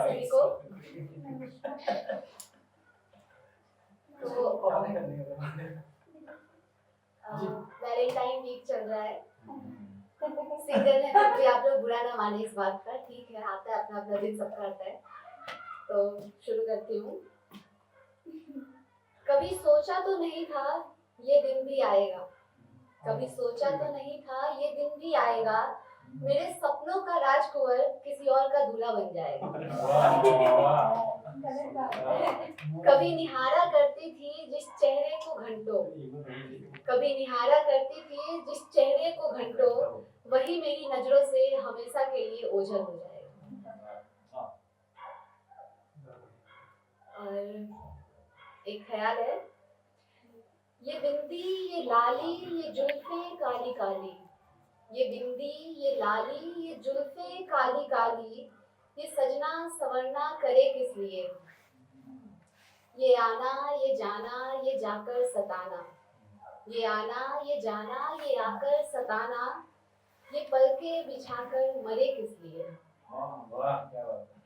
सभी को। तो वैलेंटाइन वीक चल रहा है, सिंगल है फिर भी आप लोग बुरा ना माने इस बात का, ठीक है, आता है अपना अपना दिन सबका आता है। तो शुरू करती हूँ। कभी सोचा तो नहीं था ये दिन भी आएगा, कभी सोचा तो नहीं था ये दिन भी आएगा, मेरे सपनों का राजकुंवर किसी और का दूल्हा बन जाएगा। कभी निहारा करती थी जिस चेहरे को घंटों, कभी निहारा करती थी जिस चेहरे को घंटों, वही मेरी नजरों से हमेशा के लिए ओझल हो जाएगा। और एक ख्याल है, ये बिंदी ये लाली ये जुल्फे काली काली, ये बिंदी ये लाली ये जुल्फे काली काली, ये सजना संवरना करे किस लिए, ये आना ये जाना ये जाकर सताना, ये आना ये जाना ये आकर सताना, ये पलके बिछाकर मरे किस लिए। वाह क्या बात है।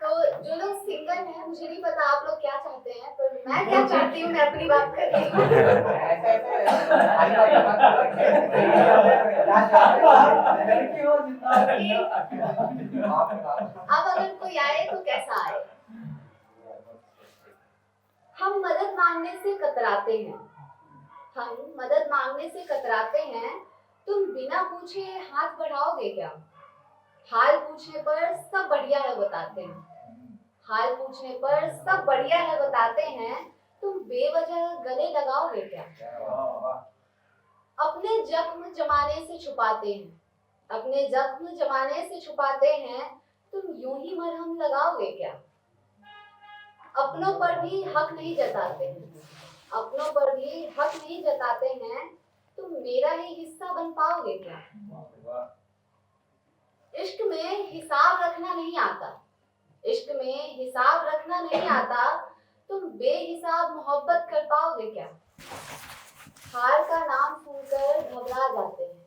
तो जो लोग सिंगल हैं, मुझे नहीं पता आप लोग क्या चाहते हैं, पर मैं क्या चाहती हूँ मैं अपनी बात कर रही हूँ। अब अगर कोई आए तो कैसा आए। हम मदद मांगने से कतराते हैं, हम मदद मांगने से कतराते हैं, तुम बिना पूछे हाथ बढ़ाओगे क्या। हाल पूछने पर सब बढ़िया है बताते हैं, हाल पूछने पर सब बढ़िया है बताते हैं, तुम बेवजह गले लगाओगे क्या। अपने जख्म जमाने से छुपाते हैं, अपने जख्म जमाने से छुपाते हैं, तुम यूं ही मरहम लगाओगे क्या। अपनों पर भी हक नहीं जताते हैं, अपनों पर भी हक नहीं जताते हैं, तुम मेरा ही हिस्सा बन पाओगे क्या। इश्क में हिसाब रखना नहीं आता, इश्क में हिसाब रखना नहीं आता, तुम बेहिसाब मोहब्बत कर पाओगे क्या। हार का नाम सुनकर घबरा जाते हैं,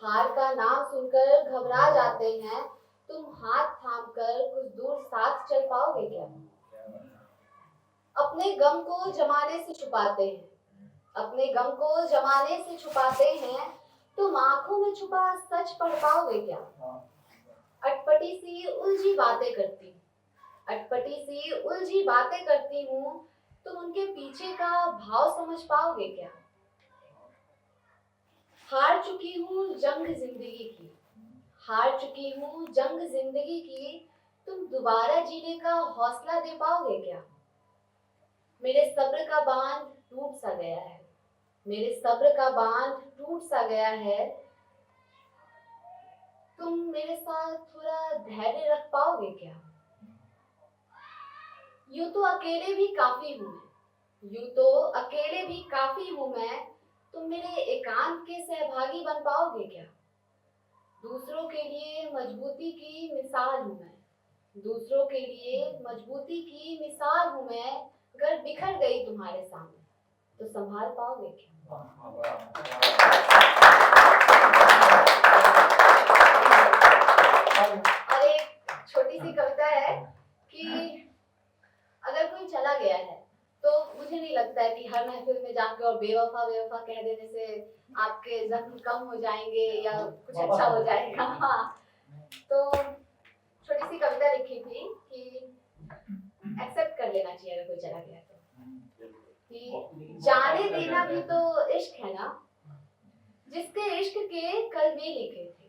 हार का नाम सुनकर घबरा जाते हैं, तुम हाथ थामकर कुछ दूर साथ चल पाओगे क्या। अपने गम को जमाने से छुपाते हैं, अपने गम को जमाने से छुपाते हैं, तुम आंखों में छुपा सच पढ़ पाओगे क्या। अटपटी सी उलझी बातें करती, अटपटी सी उलझी बातें करती हूँ, तुम उनके पीछे का भाव समझ पाओगे क्या। हार चुकी हूँ जंग जिंदगी की, हार चुकी हूँ जंग जिंदगी की, तुम दोबारा जीने का हौसला दे पाओगे क्या। मेरे सब्र का बांध टूट सा गया है, मेरे सब्र का बांध टूट सा गया है, तुम मेरे साथ थोड़ा धैर्य रख पाओगे क्या। यूं तो अकेले भी काफी हूँ मैं, यूं तो अकेले भी काफी हूँ मैं, तुम मेरे एकांत के सहभागी बन पाओगे क्या। दूसरों के लिए मजबूती की मिसाल हूँ मैं, दूसरों के लिए मजबूती की मिसाल हूँ मैं, अगर बिखर गई तुम्हारे सामने तो संभाल पाओगे क्या। और एक छोटी सी कविता है कि अगर कोई चला गया है तो मुझे नहीं लगता है कि हर महफिल में जाकर और बेवफा बेवफा कह देने से आपके जख्म कम हो जाएंगे या कुछ अच्छा हो जाएगा। हाँ, तो छोटी सी कविता लिखी थी कि एक्सेप्ट कर लेना चाहिए अगर कोई चला गया तो, कि जाने देना भी तो इश्क है ना, जिसके इश्क के कलमे लिखे थे,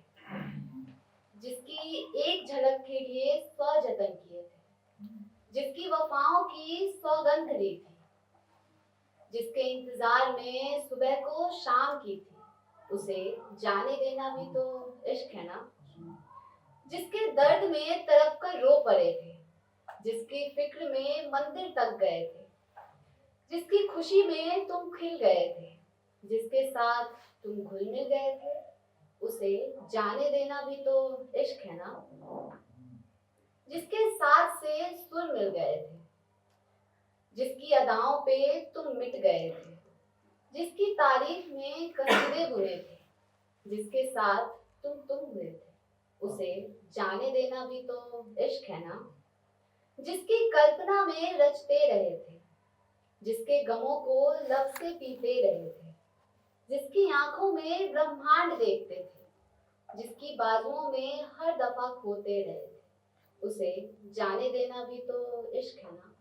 जिसकी एक झलक के लिए 100 जतन किए थे, जिसकी वफाओं की सौगंध ली थी, जिसके इंतजार में सुबह को शाम की थी, उसे जाने देना भी तो इश्क है ना। जिसके दर्द में तड़प कर रो पड़े थे, जिसकी फिक्र में मंदिर तक गए थे, जिसकी खुशी में तुम खिल गए थे, जिसके साथ तुम घुल मिल गए थे, उसे जाने देना भी तो इश्क है ना। जिसके साथ से सुर मिल गए थे, जिसकी अदाओं पे तुम मिट गए थे, जिसकी तारीफ में कसीदे बुने थे, जिसके साथ तुम हुए थे, उसे जाने देना भी तो इश्क है ना। जिसकी कल्पना में रचते रहे थे, जिसके गमों को लब से पीते रहे थे, जिसकी आंखों में ब्रह्मांड देखते थे, जिसकी बाजुओं में हर दफा खोते रहे थे, उसे जाने देना भी तो इश्क है ना।